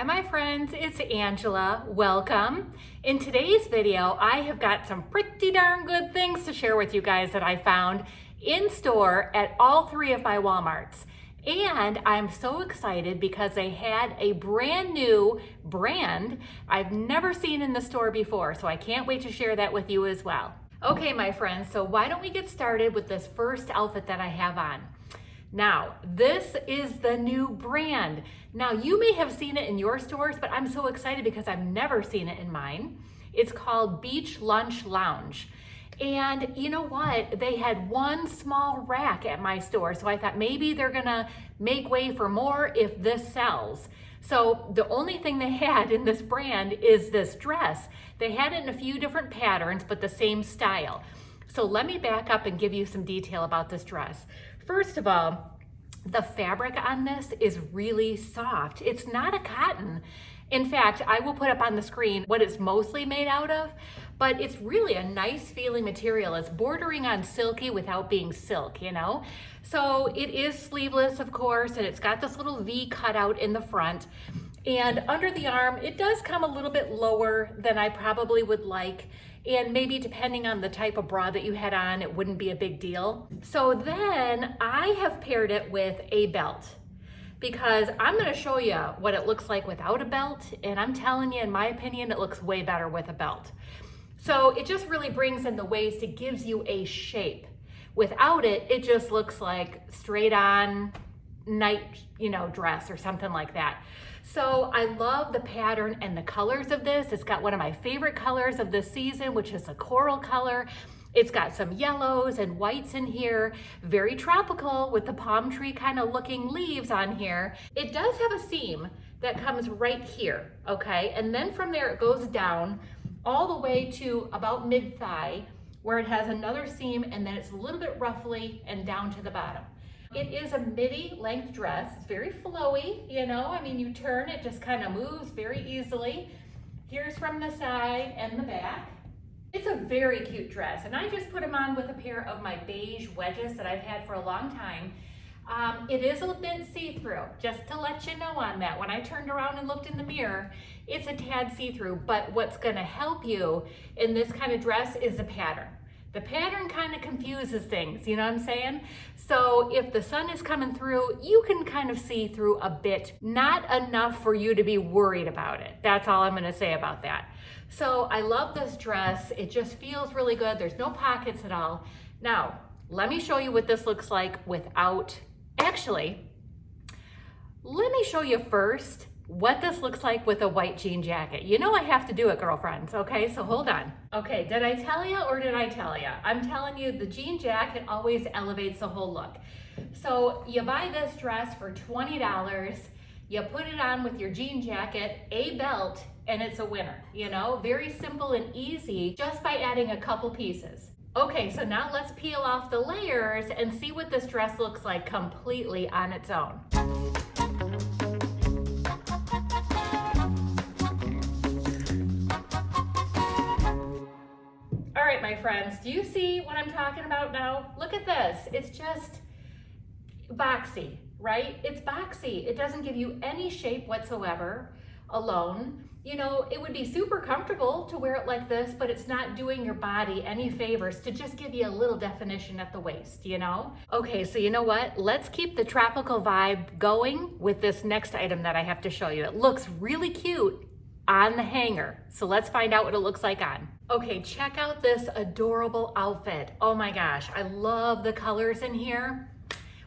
Hi my friends, it's Angela. Welcome. In today's video, I have got some pretty darn good things to share with you guys that I found in store at all three of my Walmarts. And I'm so excited because they had a brand new brand I've never seen in the store before, so I can't wait to share that with you as well. Okay, my friends, so why don't we get started with this first outfit that I have on. Now, this is the new brand. Now, you may have seen it in your stores, but I'm so excited because I've never seen it in mine. It's called Beach Lunch Lounge. And you know what? They had one small rack at my store, so I thought maybe they're gonna make way for more if this sells. So the only thing they had in this brand is this dress. They had it in a few different patterns, but the same style. So let me back up and give you some detail about this dress. First of all, the fabric on this is really soft. It's not a cotton. In fact, I will put up on the screen what it's mostly made out of, but it's really a nice feeling material. It's bordering on silky without being silk, you know? So it is sleeveless, of course, and it's got this little V cutout in the front. And under the arm, it does come a little bit lower than I probably would like. And maybe depending on the type of bra that you had on, it wouldn't be a big deal. So then I have paired it with a belt because I'm gonna show you what it looks like without a belt. And I'm telling you, in my opinion, it looks way better with a belt. So it just really brings in the waist. It gives you a shape. Without it, it just looks like straight on night, dress or something like that. So I love the pattern and the colors of this. It's got one of my favorite colors of this season, which is a coral color. It's got some yellows and whites in here, very tropical with the palm tree kind of looking leaves on here. It does have a seam that comes right here, okay? And then from there it goes down all the way to about mid-thigh where it has another seam, and then it's a little bit ruffly and down to the bottom. It is a midi length dress. It's very flowy, you turn, it just kind of moves very easily. Here's from the side and the back. It's a very cute dress, and I just put them on with a pair of my beige wedges that I've had for a long time. It is a bit see-through, just to let you know on that. When I turned around and looked in the mirror, it's a tad see-through, but what's gonna help you in this kind of dress is the pattern. The pattern kind of confuses things, you know what I'm saying? So if the sun is coming through, you can kind of see through a bit, not enough for you to be worried about it. That's all I'm gonna say about that. So I love this dress. It just feels really good. There's no pockets at all. Now, let me show you what this looks like without, actually, let me show you first what this looks like with a white jean jacket. You know I have to do it, girlfriends, okay? So hold on. Okay, did I tell you or did I tell you? I'm telling you, the jean jacket always elevates the whole look. So you buy this dress for $20, you put it on with your jean jacket, a belt, and it's a winner, Very simple and easy just by adding a couple pieces. Okay, so now let's peel off the layers and see what this dress looks like completely on its own. All right, my friends, do you see what I'm talking about now? Look at this. It's just boxy, right? It's boxy. It doesn't give you any shape whatsoever alone. It would be super comfortable to wear it like this, but it's not doing your body any favors to just give you a little definition at the waist, Okay, so you know what? Let's keep the tropical vibe going with this next item that I have to show you. It looks really cute on the hanger. So let's find out what it looks like on. Okay, check out this adorable outfit. Oh my gosh, I love the colors in here.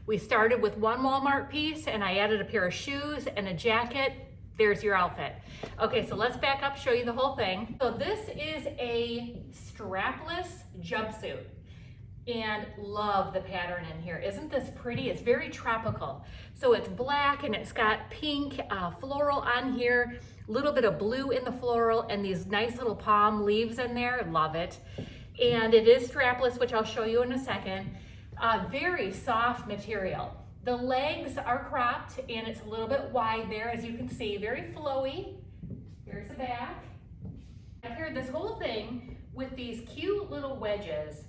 We started with one Walmart piece and I added a pair of shoes and a jacket. There's your outfit. Okay, so let's back up, show you the whole thing. So this is a strapless jumpsuit. And love the pattern in here. Isn't this pretty? It's very tropical. So it's black and it's got pink floral on here, a little bit of blue in the floral, and these nice little palm leaves in there. Love it. And it is strapless, which I'll show you in a second. Very soft material. The legs are cropped and it's a little bit wide there, as you can see, very flowy. Here's the back. I paired this whole thing with these cute little wedges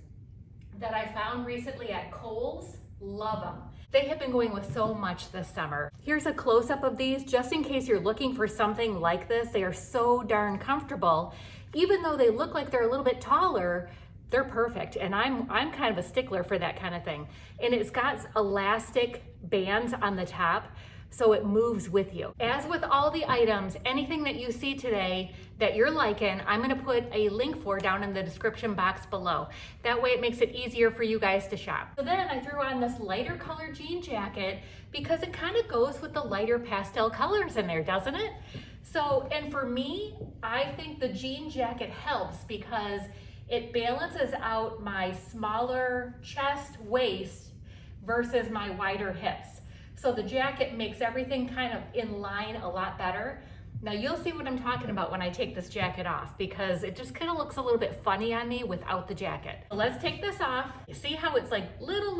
that I found recently at Kohl's. Love them. They have been going with so much this summer. Here's a close-up of these, just in case you're looking for something like this. They are so darn comfortable. Even though they look like they're a little bit taller, they're perfect. And I'm kind of a stickler for that kind of thing. And it's got elastic bands on the top, so it moves with you. As with all the items, anything that you see today that you're liking, I'm gonna put a link for down in the description box below. That way it makes it easier for you guys to shop. So then I threw on this lighter color jean jacket because it kind of goes with the lighter pastel colors in there, doesn't it? So, and for me, I think the jean jacket helps because it balances out my smaller chest, waist versus my wider hips. So the jacket makes everything kind of in line a lot better. Now you'll see what I'm talking about when I take this jacket off because it just kind of looks a little bit funny on me without the jacket. So let's take this off. You see how it's like little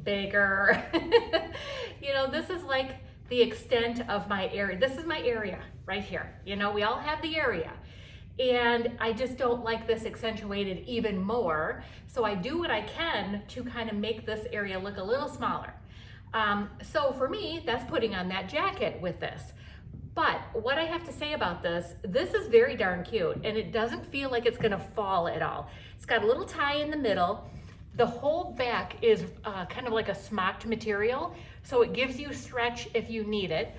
bigger. You know, this is like the extent of my area. This is my area right here. You know, we all have the area. And I just don't like this accentuated even more. So I do what I can to kind of make this area look a little smaller. So for me, that's putting on that jacket with this. But what I have to say about this is very darn cute and it doesn't feel like it's gonna fall at all. It's got a little tie in the middle. The whole back is kind of like a smocked material, so it gives you stretch if you need it.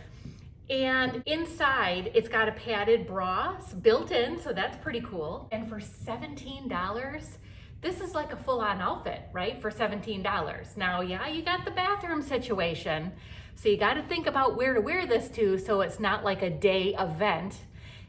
And inside, it's got a padded bra built in, so that's pretty cool. And for $17, this is like a full-on outfit, right? For $17. Now, yeah, you got the bathroom situation, so you got to think about where to wear this to so it's not like a day event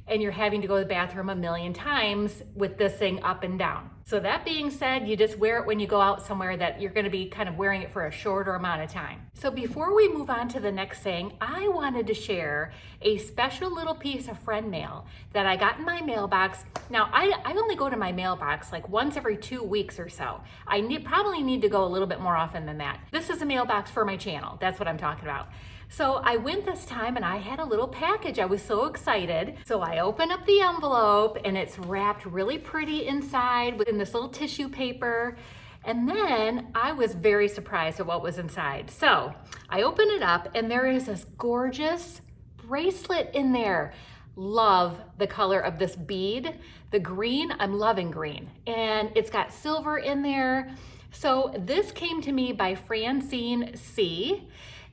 and you're having to go to the bathroom a million times with this thing up and down. So that being said, you just wear it when you go out somewhere that you're gonna be kind of wearing it for a shorter amount of time. So before we move on to the next thing, I wanted to share a special little piece of friend mail that I got in my mailbox. Now, I only go to my mailbox like once every 2 weeks or so. I probably need to go a little bit more often than that. This is a mailbox for my channel. That's what I'm talking about. So I went this time and I had a little package. I was so excited. So I open up the envelope and it's wrapped really pretty inside within this little tissue paper. And then I was very surprised at what was inside. So I open it up and there is this gorgeous bracelet in there. Love the color of this bead. The green, I'm loving green. And it's got silver in there. So this came to me by Francine C.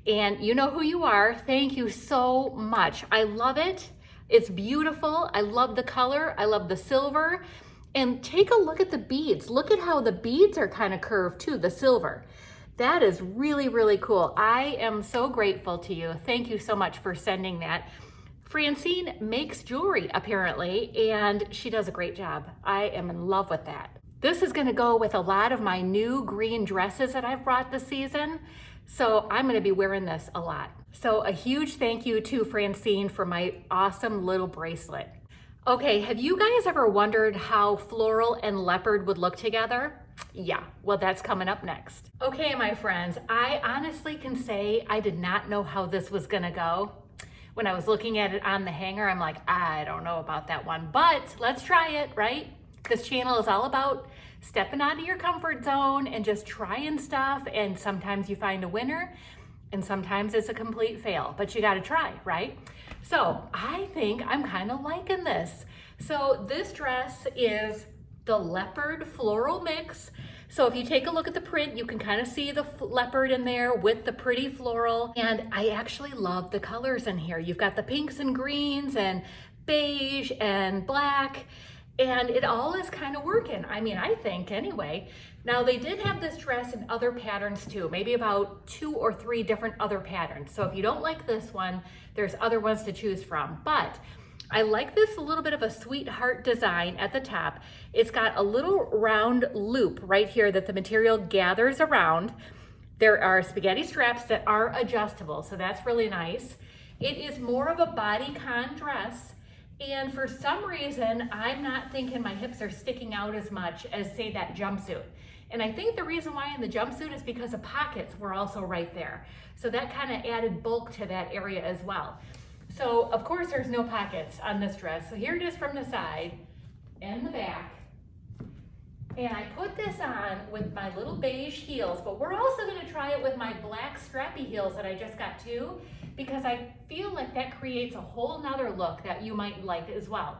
And you know who you are. Thank you so much. I love it. It's beautiful. I love the color. I love the silver. And take a look at the beads. Look at how the beads are kind of curved too, the silver. That is really, really cool. I am so grateful to you. Thank you so much for sending that. Francine makes jewelry apparently, and she does a great job. I am in love with that. This is gonna go with a lot of my new green dresses that I've brought this season. So I'm gonna be wearing this a lot. So a huge thank you to Francine for my awesome little bracelet. Okay, have you guys ever wondered how floral and leopard would look together? Yeah, well that's coming up next. Okay, my friends, I honestly can say I did not know how this was gonna go. When I was looking at it on the hanger, I'm like, I don't know about that one, but let's try it, right? This channel is all about stepping out of your comfort zone and just trying stuff, and sometimes you find a winner and sometimes it's a complete fail, but you got to try, right? So I think I'm kind of liking this. So this dress is the leopard floral mix. So if you take a look at the print, you can kind of see the leopard in there with the pretty floral, and I actually love the colors in here. You've got the pinks and greens and beige and black, and it all is kind of working. I mean, I think anyway. Now they did have this dress in other patterns too, maybe about 2 or 3 different other patterns. So if you don't like this one, there's other ones to choose from. But I like this a little bit of a sweetheart design at the top. It's got a little round loop right here that the material gathers around. There are spaghetti straps that are adjustable, so that's really nice. It is more of a bodycon dress. And for some reason, I'm not thinking my hips are sticking out as much as, say, that jumpsuit. And I think the reason why in the jumpsuit is because the pockets were also right there. So that kind of added bulk to that area as well. So, of course, there's no pockets on this dress. So here it is from the side and the back. And I put this on with my little beige heels, but we're also gonna try it with my black strappy heels that I just got too, because I feel like that creates a whole nother look that you might like as well.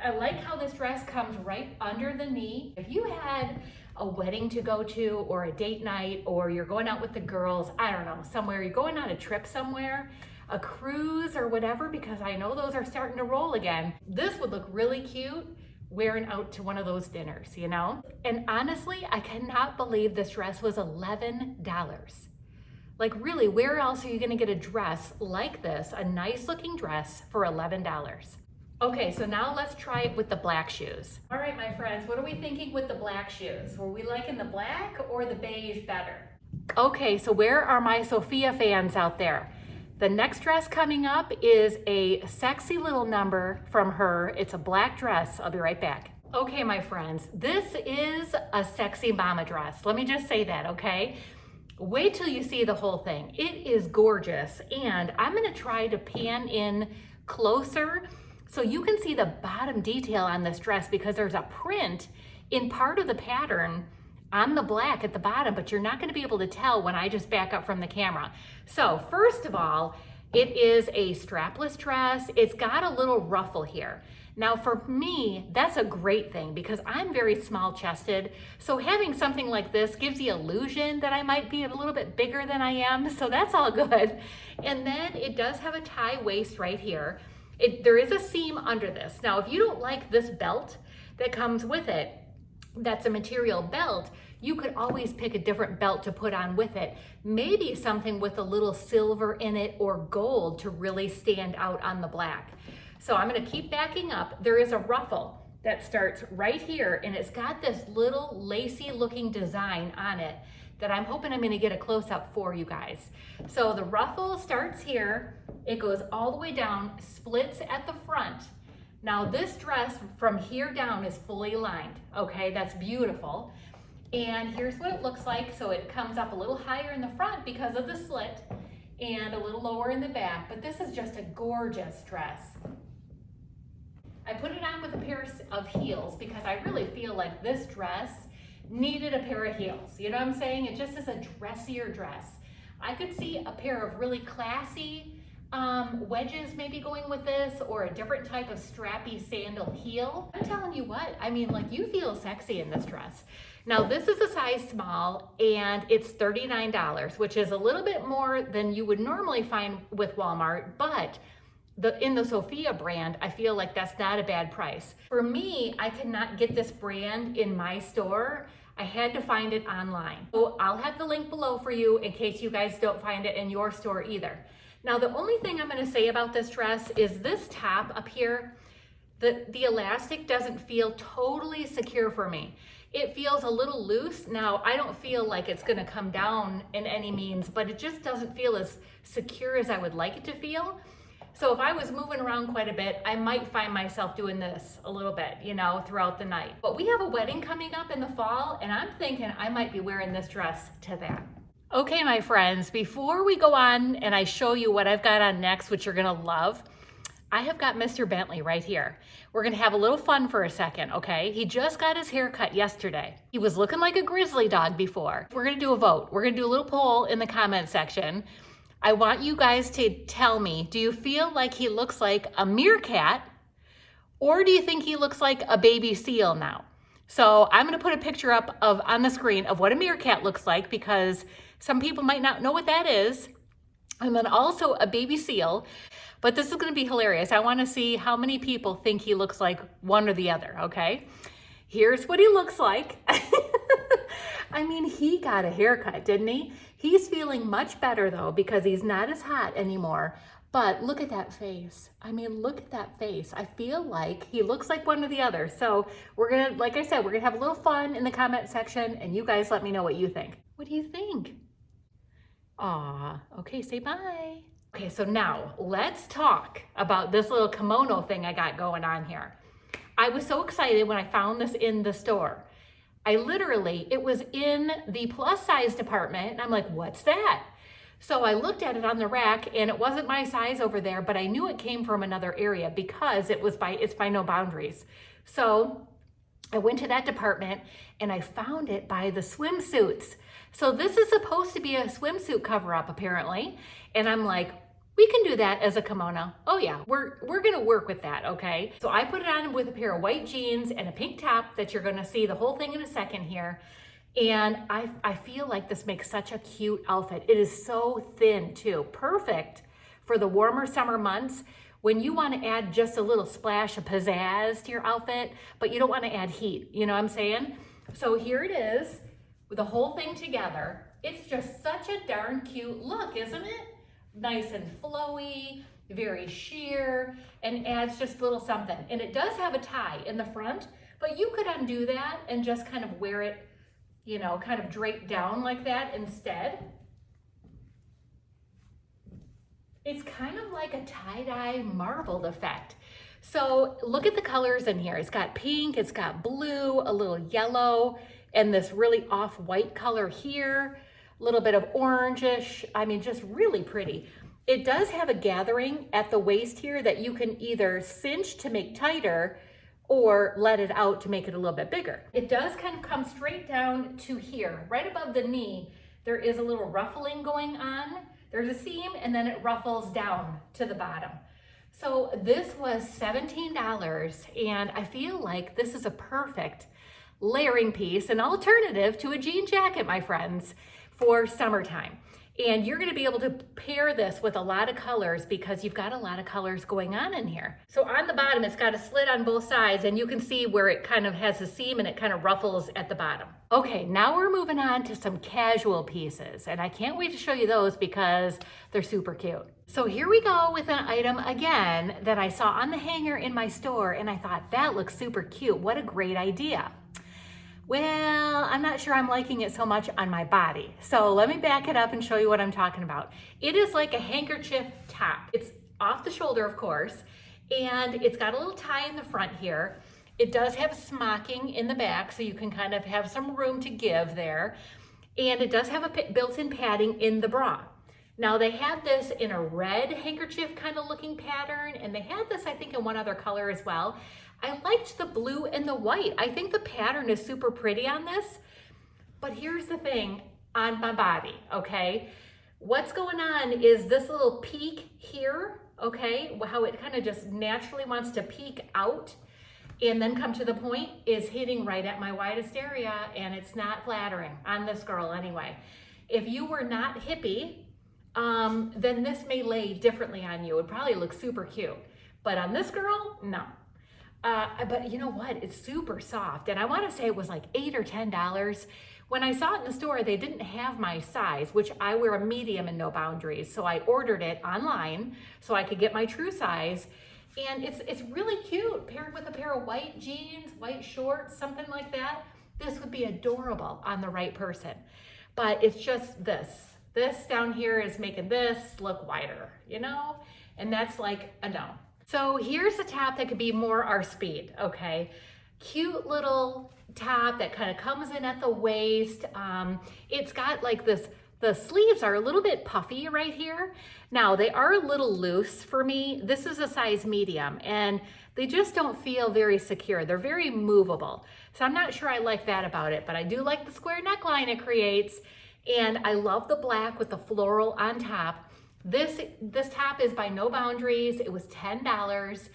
I like how this dress comes right under the knee. If you had a wedding to go to or a date night, or you're going out with the girls, I don't know, somewhere, you're going on a trip somewhere, a cruise or whatever, because I know those are starting to roll again, this would look really cute wearing out to one of those dinners, you know? And honestly, I cannot believe this dress was $11. Like really, where else are you gonna get a dress like this, a nice looking dress for $11? Okay, so now let's try it with the black shoes. All right, my friends, what are we thinking with the black shoes? Were we liking the black or the beige better? Okay, so where are my Sofia fans out there? The next dress coming up is a sexy little number from her. It's a black dress. I'll be right back. Okay, my friends, this is a sexy mama dress. Let me just say that, okay? Wait till you see the whole thing. It is gorgeous, and I'm gonna try to pan in closer so you can see the bottom detail on this dress, because there's a print in part of the pattern on the black at the bottom, but you're not gonna be able to tell when I just back up from the camera. So first of all, it is a strapless dress. It's got a little ruffle here. Now for me, that's a great thing because I'm very small chested. So having something like this gives the illusion that I might be a little bit bigger than I am. So that's all good. And then it does have a tie waist right here. There is a seam under this. Now, if you don't like this belt that comes with it, that's a material belt, you could always pick a different belt to put on with it. Maybe something with a little silver in it or gold to really stand out on the black. So I'm gonna keep backing up. There is a ruffle that starts right here, and it's got this little lacy looking design on it that I'm hoping I'm gonna get a close up for you guys. So the ruffle starts here, it goes all the way down, splits at the front. Now this dress from here down is fully lined, okay? That's beautiful. And here's what it looks like. So it comes up a little higher in the front because of the slit and a little lower in the back, but this is just a gorgeous dress. I put it on with a pair of heels because I really feel like this dress needed a pair of heels. You know what I'm saying? It just is a dressier dress. I could see a pair of really classy wedges maybe going with this, or a different type of strappy sandal heel. I'm telling you what, I mean, like, you feel sexy in this dress. Now this is a size small and it's $39, which is a little bit more than you would normally find with Walmart, but in the Sofia brand, I feel like that's not a bad price. For me, I cannot get this brand in my store. I had to find it online. So I'll have the link below for you in case you guys don't find it in your store either. Now, the only thing I'm gonna say about this dress is this top up here, the elastic doesn't feel totally secure for me. It feels a little loose. Now, I don't feel like it's gonna come down in any means, but it just doesn't feel as secure as I would like it to feel. So if I was moving around quite a bit, I might find myself doing this a little bit, you know, throughout the night. But we have a wedding coming up in the fall, and I'm thinking I might be wearing this dress to that. Okay, my friends, before we go on and I show you what I've got on next, which you're gonna love, I have got Mr. Bentley right here. We're gonna have a little fun for a second, okay? He just got his hair cut yesterday. He was looking like a grizzly dog before. We're gonna do a vote. We're gonna do a little poll in the comment section. I want you guys to tell me, do you feel like he looks like a meerkat, or do you think he looks like a baby seal now? So I'm gonna put a picture up on the screen of what a meerkat looks like, because some people might not know what that is. And then also a baby seal, but this is gonna be hilarious. I wanna see how many people think he looks like one or the other, okay? Here's what he looks like. I mean, he got a haircut, didn't he? He's feeling much better though, because he's not as hot anymore. But look at that face. I mean, look at that face. I feel like he looks like one or the other. So we're gonna, like I said, we're gonna have a little fun in the comment section, and you guys let me know what you think. What do you think? Aw, okay, say bye. Okay, so now let's talk about this little kimono thing I got going on here. I was so excited when I found this in the store. It was in the plus size department, and I'm like, what's that? So I looked at it on the rack, and it wasn't my size over there, but I knew it came from another area because it's by No Boundaries. So I went to that department and I found it by the swimsuits. So this is supposed to be a swimsuit cover up apparently. And I'm like, we can do that as a kimono. Oh yeah, we're gonna work with that, okay? So I put it on with a pair of white jeans and a pink top that you're gonna see the whole thing in a second here. And I feel like this makes such a cute outfit. It is so thin too, perfect for the warmer summer months when you want to add just a little splash of pizzazz to your outfit, but you don't want to add heat, you know what I'm saying? So here it is with the whole thing together. It's just such a darn cute look, isn't it? Nice and flowy, very sheer, and adds just a little something. And it does have a tie in the front, but you could undo that and just kind of wear it, you know, kind of draped down like that instead. It's kind of like a tie-dye marbled effect. So look at the colors in here. It's got pink, it's got blue, a little yellow, and this really off-white color here, a little bit of orangish. I mean, just really pretty. It does have a gathering at the waist here that you can either cinch to make tighter or let it out to make it a little bit bigger. It does kind of come straight down to here, right above the knee. There is a little ruffling going on. There's a seam and then it ruffles down to the bottom. So this was $17 and I feel like this is a perfect layering piece, an alternative to a jean jacket, my friends, for summertime. And you're gonna be able to pair this with a lot of colors because you've got a lot of colors going on in here. So on the bottom, it's got a slit on both sides and you can see where it kind of has a seam and it kind of ruffles at the bottom. Okay, now we're moving on to some casual pieces and I can't wait to show you those because they're super cute. So here we go with an item again that I saw on the hanger in my store and I thought that looks super cute. What a great idea. Well, I'm not sure I'm liking it so much on my body. So let me back it up and show you what I'm talking about. It is like a handkerchief top. It's off the shoulder, of course, and it's got a little tie in the front here. It does have smocking in the back, so you can kind of have some room to give there. And it does have a built-in padding in the bra. Now they had this in a red handkerchief kind of looking pattern, and they had this, I think, in one other color as well. I liked the blue and the white. I think the pattern is super pretty on this, but here's the thing on my body, okay? What's going on is this little peak here, okay? How it kind of just naturally wants to peek out and then come to the point is hitting right at my widest area, and it's not flattering on this girl anyway. If you were not hippie, then this may lay differently on you. It would probably look super cute, but on this girl, no. But you know what? It's super soft. And I want to say it was like $8 or $10. When I saw it in the store, they didn't have my size, which I wear a medium and no boundaries. So I ordered it online so I could get my true size. And it's really cute. Paired with a pair of white jeans, white shorts, something like that. This would be adorable on the right person. But it's just this. This down here is making this look wider, you know? And that's like a no. So here's a top that could be more our speed, okay? Cute little top that kind of comes in at the waist. It's got like this, the sleeves are a little bit puffy right here. Now they are a little loose for me. This is a size medium and they just don't feel very secure. They're very movable. So I'm not sure I like that about it, but I do like the square neckline it creates. And I love the black with the floral on top. This top is by No Boundaries. It was $10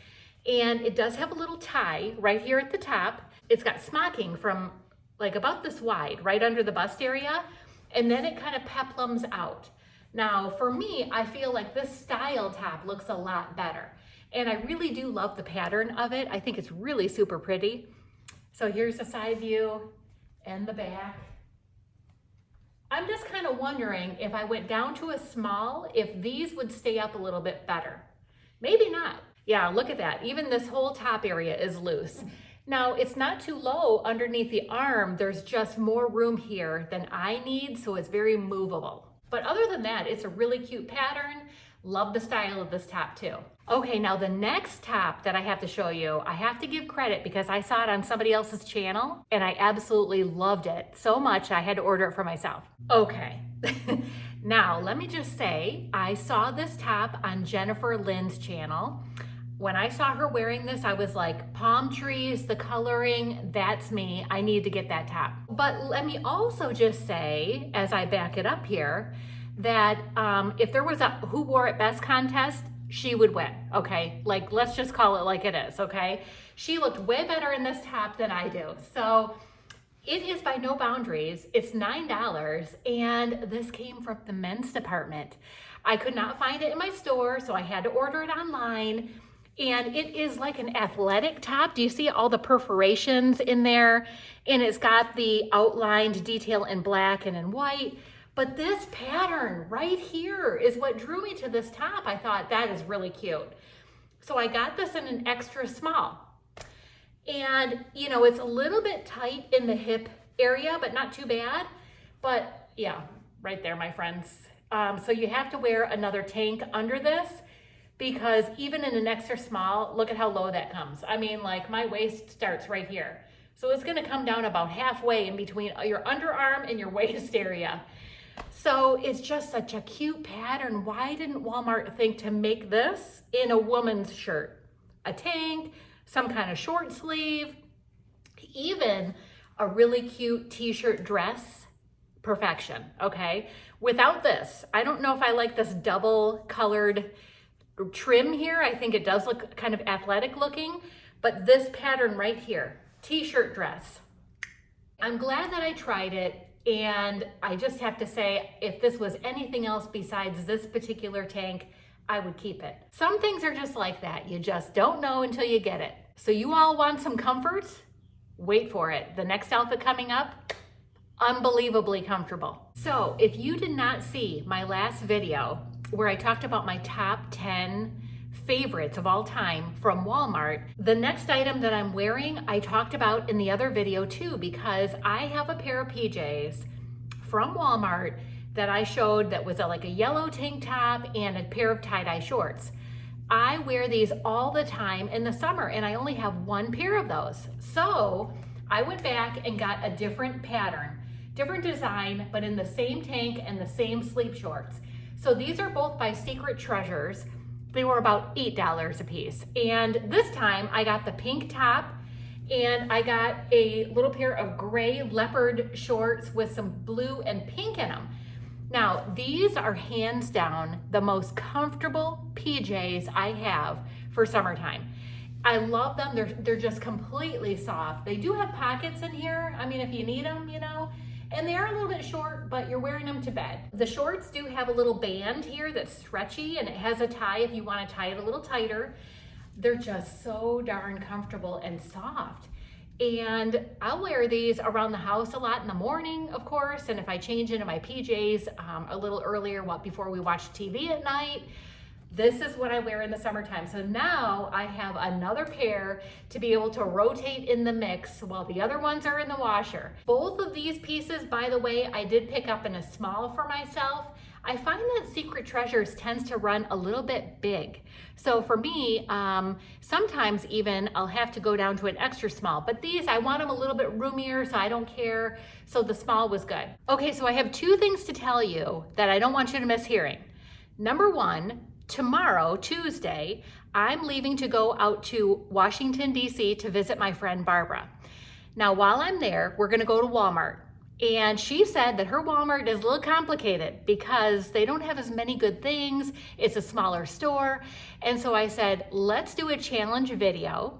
and it does have a little tie right here at the top. It's got smocking from like about this wide, right under the bust area. And then it kind of peplums out. Now for me, I feel like this style top looks a lot better. And I really do love the pattern of it. I think it's really super pretty. So here's the side view and the back. I'm just kind of wondering if I went down to a small, if these would stay up a little bit better. Maybe not. Yeah, look at that. Even this whole top area is loose. Now, it's not too low underneath the arm. There's just more room here than I need, so it's very movable. But other than that, it's a really cute pattern. Love the style of this top too. Okay, now the next top that I have to show you, I have to give credit because I saw it on somebody else's channel and I absolutely loved it so much I had to order it for myself. Okay, now let me just say, I saw this top on Jennifer Lynn's channel. When I saw her wearing this, I was like, palm trees, the coloring, that's me. I need to get that top. But let me also just say, as I back it up here, that if there was a who wore it best contest, she would win, okay? Like, let's just call it like it is, okay? She looked way better in this top than I do. So it is by No Boundaries. It's $9, and this came from the men's department. I could not find it in my store, so I had to order it online. And it is like an athletic top. Do you see all the perforations in there? And it's got the outlined detail in black and in white. But this pattern right here is what drew me to this top. I thought that is really cute. So I got this in an extra small. And you know, it's a little bit tight in the hip area, but not too bad. But yeah, right there, my friends. So you have to wear another tank under this, because even in an extra small, look at how low that comes. I mean, like, my waist starts right here. So it's gonna come down about halfway in between your underarm and your waist area. So it's just such a cute pattern. Why didn't Walmart think to make this in a woman's shirt? A tank, some kind of short sleeve, even a really cute t-shirt dress, perfection, okay? Without this, I don't know if I like this double colored trim here. I think it does look kind of athletic looking, but this pattern right here, t-shirt dress. I'm glad that I tried it, and I just have to say, if this was anything else besides this particular tank, I would keep it. Some things are just like that. You just don't know until you get it. So you all want some comfort? Wait for it. The next outfit coming up, unbelievably comfortable. So if you did not see my last video where I talked about my top 10 favorites of all time from Walmart, the next item that I'm wearing, I talked about in the other video too, because I have a pair of PJs from Walmart that I showed that was like a yellow tank top and a pair of tie-dye shorts. I wear these all the time in the summer, and I only have one pair of those. So I went back and got a different pattern, different design, but in the same tank and the same sleep shorts. So these are both by Secret Treasures. They were about $8 a piece. And this time I got the pink top, and I got a little pair of gray leopard shorts with some blue and pink in them. Now, these are hands down the most comfortable PJs I have for summertime. I love them. They're just completely soft. They do have pockets in here. I mean, if you need them, you know, and they are a little bit short, but you're wearing them to bed. The shorts do have a little band here that's stretchy, and it has a tie if you want to tie it a little tighter. They're just so darn comfortable and soft. And I'll wear these around the house a lot in the morning, of course, and if I change into my PJs a little earlier, before we watch TV at night. This is what I wear in the summertime. So now I have another pair to be able to rotate in the mix while the other ones are in the washer. Both of these pieces, by the way, I did pick up in a small for myself. I find that Secret Treasures tends to run a little bit big. So for me, sometimes even I'll have to go down to an extra small, but these, I want them a little bit roomier, so I don't care. So the small was good. Okay, so I have two things to tell you that I don't want you to miss hearing. Number one, tomorrow, Tuesday, I'm leaving to go out to Washington, D.C. to visit my friend Barbara. Now, while I'm there, we're gonna go to Walmart. And she said that her Walmart is a little complicated because they don't have as many good things. It's a smaller store. And so I said, let's do a challenge video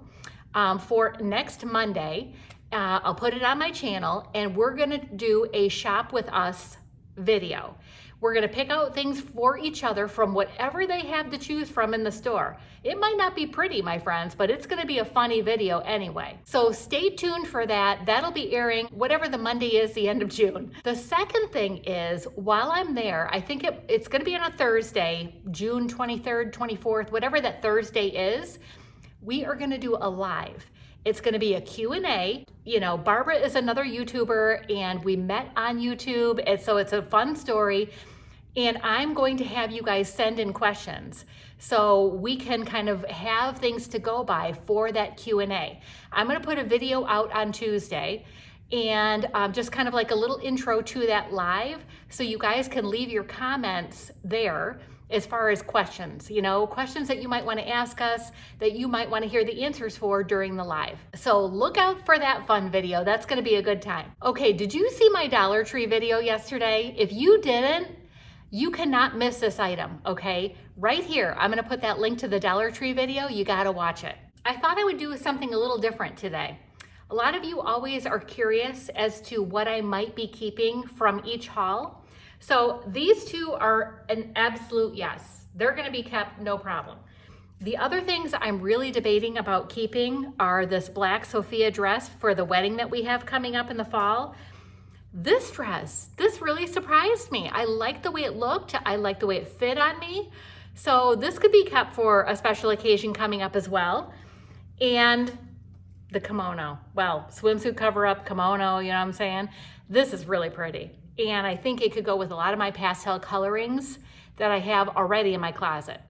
for next Monday. I'll put it on my channel, and we're gonna do a shop with us video. We're gonna pick out things for each other from whatever they have to choose from in the store. It might not be pretty, my friends, but it's gonna be a funny video anyway. So stay tuned for that. That'll be airing whatever the Monday is, the end of June. The second thing is, while I'm there, I think it's gonna be on a Thursday, June 23rd, 24th, whatever that Thursday is, we are gonna do a live. It's gonna be a Q&A. You know, Barbara is another YouTuber, and we met on YouTube, and so it's a fun story. And I'm going to have you guys send in questions so we can kind of have things to go by for that Q&A. I'm gonna put a video out on Tuesday, and just kind of like a little intro to that live, so you guys can leave your comments there. as far as questions, you know, questions that you might want to ask us, that you might want to hear the answers for during the live. So look out for that fun video. That's going to be a good time. Okay, did you see my Dollar Tree video yesterday? If you didn't, you cannot miss this item, okay? Right here, I'm going to put that link to the Dollar Tree video. You got to watch it. I thought I would do something a little different today. A lot of you always are curious as to what I might be keeping from each haul. So these two are an absolute yes. They're gonna be kept, no problem. The other things I'm really debating about keeping are this black Sofia dress for the wedding that we have coming up in the fall. This dress, this really surprised me. I liked the way it looked. I liked the way it fit on me. So this could be kept for a special occasion coming up as well. And the kimono, well, swimsuit cover up kimono, you know what I'm saying? This is really pretty. And I think it could go with a lot of my pastel colorings that I have already in my closet.